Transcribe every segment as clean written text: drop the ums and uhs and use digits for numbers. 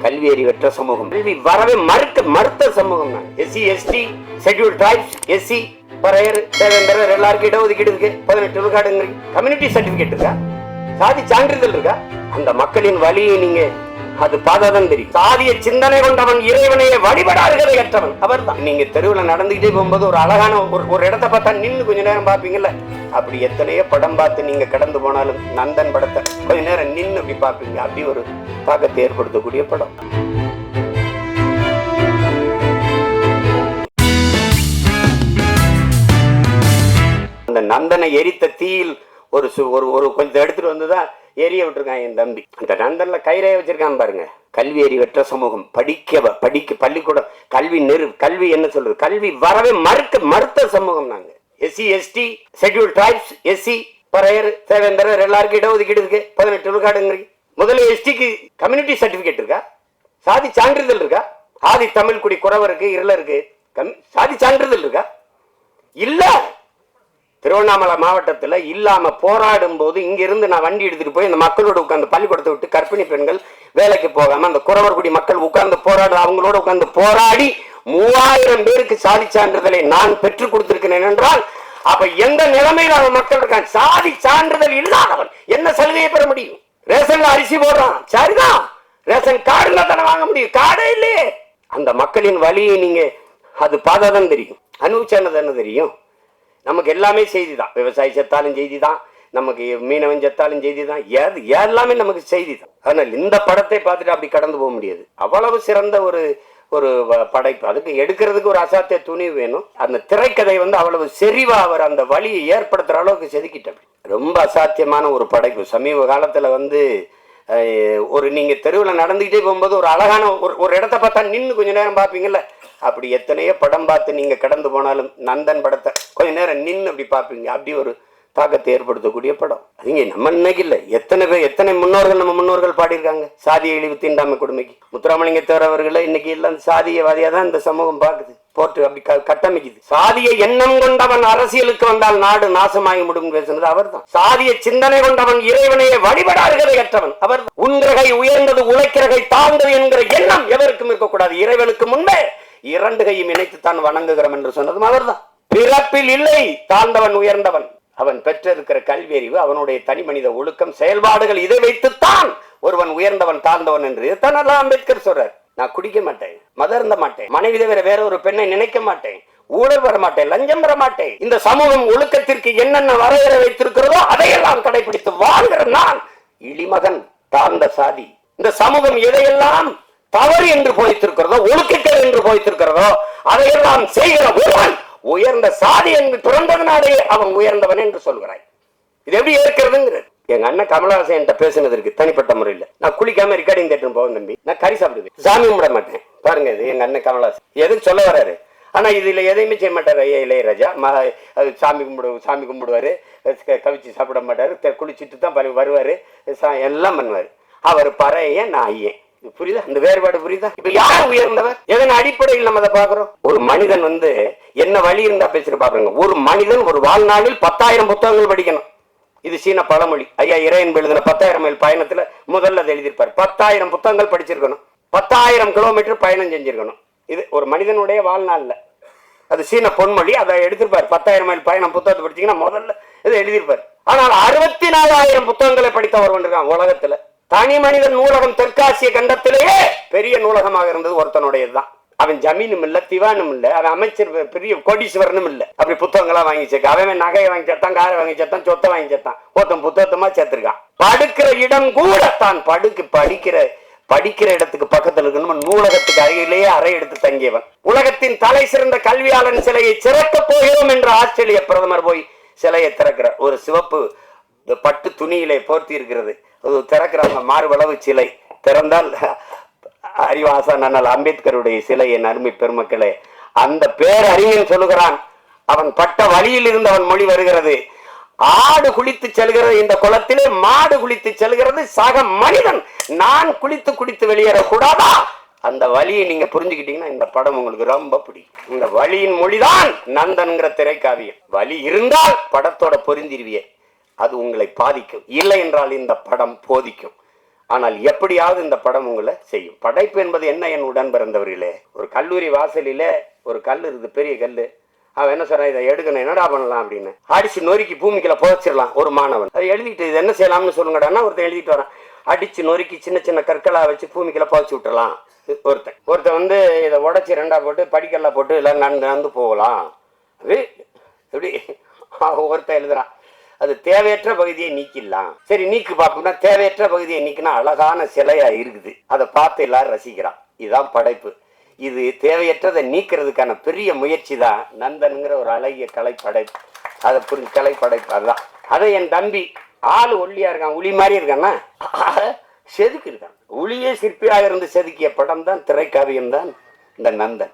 கல்வி அறிவற்ற சமூகம், கல்வி வரவே மறுத்த சமூகம் தான். SC ST scheduled tribes, SC Paraiyar Devendar எல்லாருக்கும் இடஒதுக்கீடு இருக்கு. 18 விழுக்காடு கம்யூனிட்டி சர்டிபிகேட் இருக்கா? சாதி சான்றிதழ் இருக்கா? அந்த மக்களின் வழியை நீங்க அது பாதாதான் தெரியும். சாதிய சிந்தனை கொண்டவன் இறைவனையே வழிபடாததை கற்றவன் அவர் தான். நீங்க தெருவில் நடந்துகிட்டே போகும்போது ஒரு அழகான ஒரு இடத்தை பார்த்தா நின்று கொஞ்ச நேரம் பார்ப்பீங்கல்ல, அப்படி எத்தனையோ படம் பார்த்து நீங்க கடந்து போனாலும் நந்தன் படத்தை கொஞ்ச நேரம் நின்று அப்படி பார்ப்பீங்க. அப்படி ஒரு தாக்கத்தை ஏற்படுத்தக்கூடிய படம். அந்த நந்தனை எரித்த தீயில் ஒரு கொஞ்சம் எடுத்துட்டு வந்துதான் எரிய விட்டுருக்கான் என் தம்பி. அந்த நந்தன்ல கயிறைய வச்சிருக்கான் பாருங்க. கல்வி அறிவற்ற சமூகம், படிக்க பள்ளிக்கூடம் கல்வி என்ன சொல்றது, கல்வி வரவே மறுத்த சமூகம் நாங்க. SC ST scheduled tribes, SC Paraiyar Devendar எல்லாருக்கும் இடஒதுக்கீடு இருக்கு. 18 விழுக்காடு. முதல்ல எஸ்டிக்கு கம்யூனிட்டி சர்டிபிகேட் இருக்கா? சாதி சான்றிதழ் இருக்கா? ஆதி தமிழ் குடி குறவருக்கு இருளருக்கு சாதி சான்றிதழ் இருக்கா? இல்ல. திருவண்ணாமலை மாவட்டத்தில் இல்லாம போராடும் போது இங்கிருந்து நான் வண்டி எடுத்துட்டு போய் இந்த மக்களோட உட்கார்ந்து பள்ளிக்கூடத்தை விட்டு கர்ப்பிணி பெண்கள் வேலைக்கு போகாம அந்த குறவர்குடி மக்கள் உட்கார்ந்து அவங்களோட உட்கார்ந்து போராடி 3000 பேருக்கு சாதி சான்றிதழை நான் பெற்றுக் கொடுத்திருக்கிறேன் என்றால் அப்ப எந்த நிலைமையில் அவன் மக்கள் இருக்கான்? சாதி சான்றிதழ் இல்லாதவன் என்ன சலுகையை பெற முடியும்? ரேஷன்ல அரிசி போடுறான், சரிதான், ரேஷன் கார்டுல தானே வாங்க முடியும், கார்டே இல்லையே. அந்த மக்களின் வழியை நீங்க அது பார்த்தாதான் தெரியும், அனுபவிச்சானது என்ன தெரியும். நமக்கு எல்லாமே செய்தி தான். விவசாயி செத்தாலும் செய்தி தான், நமக்கு மீனவன் செத்தாலும் செய்தி தான், எல்லாமே நமக்கு செய்தி தான். ஆனால் இந்த படத்தை பார்த்துட்டு அப்படி கடந்து போக முடியாது. அவ்வளவு சிறந்த ஒரு படைப்பு. அதுக்கு எடுக்கிறதுக்கு ஒரு அசாத்திய துணிவு வேணும். அந்த திரைக்கதை அவ்வளவு செறிவா அவர் அந்த வழியை ஏற்படுத்துற அளவுக்கு செதுக்கிட்டார். ரொம்ப அசாத்தியமான ஒரு படைப்பு. சமீப காலத்துல ஒரு நீங்க தெருவில் நடந்துகிட்டே போகும்போது ஒரு அழகான ஒரு இடத்தை பார்த்தா நின்று கொஞ்ச நேரம் பார்ப்பீங்கல்ல, அப்படி எத்தனையோ படம் பார்த்து நீங்க கடந்து போனாலும் நந்தன் படத்தை கொஞ்ச நேரம் நின்று அப்படி பார்ப்பீங்க. அப்படி ஒரு தாக்கத்தை ஏற்படுத்தக்கூடிய படம். அதுங்க நம்ம இன்னைக்கு இல்லை, எத்தனை முன்னோர்கள் நம்ம முன்னோர்கள் பாடியிருக்காங்க. சாதிய இழிவு தீண்டாமை கொடுமைக்கு முத்துராமலிங்கத்தேவர் அவர்களை இன்னைக்கு எல்லாம் சாதியவாதியா தான் இந்த சமூகம் பார்க்குது, போட்டு அப்படி கட்டமைக்குது. சாதிய எண்ணம் கொண்டவன் அரசியலுக்கு வந்தால் நாடு நாசமாகி முடியும் பேசுனது அவர் தான். சாதிய சிந்தனை கொண்டவன் இறைவனையே வழிபடாததை கற்றவன் அவர் தான். உன்கிரகை உயர்ந்தது உழைக்கிறகை தாழ்ந்தது என்கிற எண்ணம் எவருக்கும் இருக்கக்கூடாது. இறைவனுக்கு முன்பே 2 கையும் இணைத்துத்தான் வணங்குகிறோம் என்று சொன்னதும் அவர் தான். பிறப்பில் இல்லை தாழ்ந்தவன் உயர்ந்தவன். அவன் பெற்றிருக்கிற கல்வி அறிவு, அவனுடைய தனி மனித ஒழுக்கம், செயல்பாடுகள், இதை வைத்துத்தான் ஒருவன் உயர்ந்தவன் தாழ்ந்தவன் என்று இதைத்தான் அம்பேத்கர் சொல்றார். நான் குடிக்க மாட்டேன், மதர்ந்த மாட்டேன், மனைவி தவிர வேற ஒரு பெண்ணை நினைக்க மாட்டேன், ஊழல் வர மாட்டேன், லஞ்சம் வர மாட்டேன். இந்த சமூகம் ஒழுக்கத்திற்கு என்னென்ன வரையறை வைத்திருக்கிறதோ அதையெல்லாம் கடைபிடித்து வாழ்கிற நான் இளிமகன், தாழ்ந்த சாதி. இந்த சமூகம் எதையெல்லாம் தவறு என்று போய்த்திருக்கிறதோ, ஒழுக்கங்கள் என்று போய்த்திருக்கிறதோ அதையெல்லாம் செய்கிற ஒருவன் உயர்ந்த சாதி என்று பிறந்ததனாலே அவன் உயர்ந்தவன் என்று சொல்கிறாய். இது எப்படி ஏற்கிறதுங்கிறது. எங்க அண்ணன் கமலஹாசன் என்கிட்ட பேசுனதற்கு தனிப்பட்ட முறையில் நான் குளிக்காம ரெக்கார்டிங் தேட்டர் போவேன் தம்பி, நான் கறி சாப்பிடுவேன், சாமி கும்பிட மாட்டேன். பாருங்க, இது எங்க அண்ணன் கமலஹாசன் எதுக்கு சொல்ல வர்றாரு. ஆனா இதுல எதையுமே செய்ய மாட்டாரு. ஐயா இளையராஜா சாமி கும்பிடுவாரு, கவிச்சு சாப்பிட மாட்டாரு, குளிச்சுட்டு தான் வருவாரு, எல்லாம் பண்ணுவாரு. அவர் பறையன், நான் ஐயன். புரியுதா? இந்த வேறுபாடு புரியுதா? இப்ப யார் உயர்ந்தவர்? எதன் அடிப்படையில் நம்ம அதை பாக்குறோம்? ஒரு மனிதன் என்ன வழி இருந்தா பேசிட்டு பாக்குறோங்க. ஒரு மனிதன் ஒரு வாழ்நாளில் 10,000 புத்தகங்கள் படிக்கணும். இது சீன பழமொழி. ஐயா இறையன்பு எழுதின 10,000 மைல் பயணத்துல முதல்ல அதை எழுதியிருப்பார். 10,000 புத்தகங்கள் படிச்சிருக்கணும், 10,000 கிலோமீட்டர் பயணம் செஞ்சிருக்கணும். இது ஒரு மனிதனுடைய வாழ்நாள்ல. அது சீன பொன்மொழி. அதை எடுத்திருப்பார். 10,000 மைல் பயணம் புத்தகத்தை படிச்சீங்கன்னா முதல்ல இதை எழுதியிருப்பார். ஆனால் 64,000 புத்தகங்களை படித்த ஒருவன் இருக்கான் உலகத்துல. தனி மனிதன் நூலகம் தெற்காசிய கண்டத்திலேயே பெரிய நூலகமாக இருந்தது ஒருத்தனுடையதுதான். அவன் ஜமீனும் இல்ல, திவானும் இல்ல, அவன் அமைச்சர் பெரிய கோடீஸ்வரனும் இல்ல. அப்படி புத்தகங்களா வாங்கி சேர்க்க, அவன் நகையை வாங்கி சேர்த்தான், காரை வாங்கி சேர்த்தான், சொத்தை வாங்கி சேர்த்தான், ஒருத்தன் புத்தகத்தமா சேர்த்திருக்கான். படுக்கிற இடம் கூட தான் படிக்கிற இடத்துக்கு பக்கத்துல இருக்கணும். நூலகத்துக்கு அருகிலேயே அறை எடுத்து தங்கியவன். உலகத்தின் தலை சிறந்த கல்வியாளன் சிலையை சிறக்க போகிறோம் என்று ஆஸ்திரேலிய பிரதமர் போய் சிலையை திறக்கிறார். ஒரு சிவப்பு பட்டு துணியிலே போர்த்தி இருக்கிறது. அது திறக்கிறாங்க, மார்பளவு சிலை. திறந்தால் அறிவாசன் அண்ணல் அம்பேத்கருடைய சிலை. என் அருமை பெருமக்களே, அந்த பேரறிஞன் சொல்லுகிறான், அவன் பட்ட வழியில் இருந்து அவன் மொழி வருகிறது. ஆடு குளித்து செல்கிறது இந்த குளத்திலே, மாடு குளித்து செல்கிறது சக மனிதன். நான் குளித்து வெளியேறக்கூடாதா? அந்த வழியை நீங்க புரிஞ்சுக்கிட்டீங்கன்னா இந்த படம் உங்களுக்கு ரொம்ப பிடிக்கும். இந்த வழியின் மொழிதான் நந்தன்கிற திரைக்காவியம். வழி இருந்தால் படத்தோட பொருந்திருவியே, அது உங்களை பாதிக்கும். இல்லை என்றால் இந்த படம் போதிக்கும். ஆனால் எப்படியாவது இந்த படம் உங்களை செய்யும். படைப்பு என்பது என்ன என் உடன் பிறந்தவர்களே? ஒரு கல்லூரி வாசலிலே ஒரு கல் இருக்குது, பெரிய கல். அவன் என்ன சொல்றான், இதை எடுக்கணும், என்னடா பண்ணலாம் அப்படின்னு. அடிச்சு நொறுக்கி பூமிக்குள்ள புதைச்சிடலாம். ஒரு மாணவன் அதை எழுதிட்டு இது என்ன செய்யலாம்னு சொல்லுங்கடான்னா ஒருத்தன் எழுதிட்டு வரான். அடிச்சு நொறுக்கி சின்ன சின்ன கற்களா வச்சு பூமிக்குள்ள புதைச்சி விட்டுறலாம். ஒருத்தன் வந்து இதை உடச்சி ரெண்டா போட்டு படிக்கல்லாம் போட்டு எல்லாம் நடந்து போகலாம். அது எப்படி ஒருத்தன் எழுதுறான், அது தேவையற்ற பகுதியை நீக்கிடலாம். சரி நீக்கு பார்ப்போம்னா தேவையற்ற பகுதியை நீக்கினா அழகான சிலையா இருக்குது, அதை பார்த்து எல்லாரும் ரசிக்கிறான். இதுதான் படைப்பு. இது தேவையற்றதை நீக்கிறதுக்கான பெரிய முயற்சி தான் நந்தன்கிற ஒரு அழகிய கலைப்படைப்பு. அதை புரிஞ்சு கலைப்படைப்பு அதுதான். அதை என் தம்பி ஆள் ஒல்லியா இருக்கான், உளி மாதிரி இருக்கான்னா செதுக்கி இருக்கான். உளியே சிற்பியாக இருந்து செதுக்கிய படம் தான் திரைக்காவியம் தான் இந்த நந்தன்.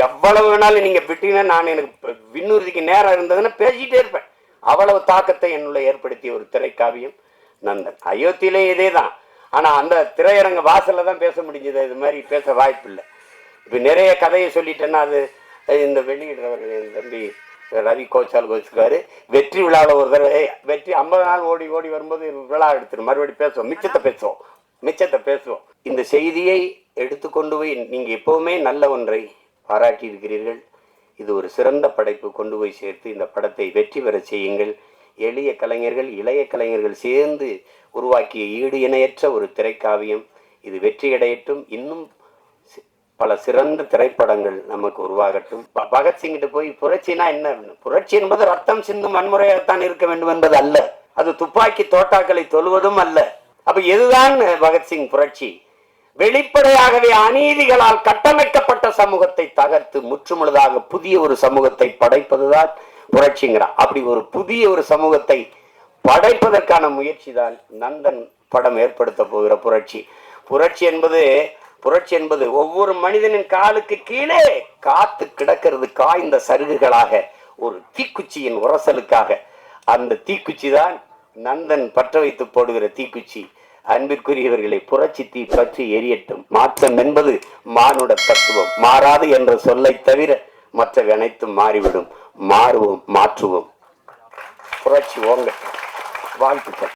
எவ்வளவு வேணாலும் நீங்க விட்டீங்கன்னா நான் எனக்கு விண்ணுறுதிக்கு நேரம் இருந்ததுன்னா பேசிட்டே இருப்பேன். அவ்வளவு தாக்கத்தை என்னுள்ள ஏற்படுத்திய ஒரு திரைக்காவியம் நந்தன். அயோத்தியிலே இதே தான். ஆனா அந்த திரையரங்க வாசல்ல தான் பேச முடிஞ்சது, இது மாதிரி பேச வாய்ப்பு இல்லை. இப்போ நிறைய கதையை சொல்லிட்டேன்னா அது இந்த வெளியிடுறவர் என் தம்பி ரவி கோச்சால் கோச்சுக்காரு. வெற்றி விழாவில் ஒரு தடவை வெற்றி 50 நாள் ஓடி ஓடி வரும்போது விழா எடுத்துரும், மறுபடியும் பேசுவோம், மிச்சத்தை பேசுவோம். இந்த செய்தியை எடுத்துக்கொண்டு போய் நீங்கள் எப்போவுமே நல்ல ஒன்றை பாராட்டி இருக்கிறீர்கள். இது ஒரு சிறந்த படைப்பு, கொண்டு போய் சேர்த்து இந்த படத்தை வெற்றி பெற செய்யுங்கள். எளிய கலைஞர்கள் இளைய கலைஞர்கள் சேர்ந்து உருவாக்கிய ஈடு இணையற்ற ஒரு திரைக்காவியம். இது வெற்றியடையட்டும். இன்னும் பல சிறந்த திரைப்படங்கள் நமக்கு உருவாகட்டும். பகத்சிங்கிட்ட போய் புரட்சினா என்ன? புரட்சி என்பது ரத்தம் சிந்தும் வன்முறையாகத்தான் இருக்க வேண்டும் என்பது அல்ல. அது துப்பாக்கி தோட்டாக்களை தொழுவதும் அல்ல. அப்ப எதுதான் பகத்சிங் புரட்சி? வெளிப்படையாகவே அநீதிகளால் கட்டமைக்கப்பட்ட சமூகத்தை தகர்த்து முற்றுமுழுதாக புதிய ஒரு சமூகத்தை படைப்பதுதான் புரட்சிங்கிறான். அப்படி ஒரு புதிய ஒரு சமூகத்தை படைப்பதற்கான முயற்சி தான் நந்தன் படம் ஏற்படுத்த போகிற புரட்சி. புரட்சி என்பது ஒவ்வொரு மனிதனின் காலுக்கு கீழே காத்து கிடக்கிறது காய்ந்த சருகுகளாக, ஒரு தீக்குச்சியின் உரசலுக்காக. அந்த தீக்குச்சி தான் நந்தன் பற்ற வைத்து போடுகிற தீக்குச்சி. அன்பிற்குரியவர்களை, புரட்சி தீ பற்றி எரியட்டும். மாற்றம் என்பது மானுட தத்துவம். மாறாது என்ற சொல்லை தவிர மற்றவை அனைத்தும் மாறிவிடும். மாறுவோம், மாற்றுவோம். புரட்சி ஓங்க. வாழ்த்துக்கள்.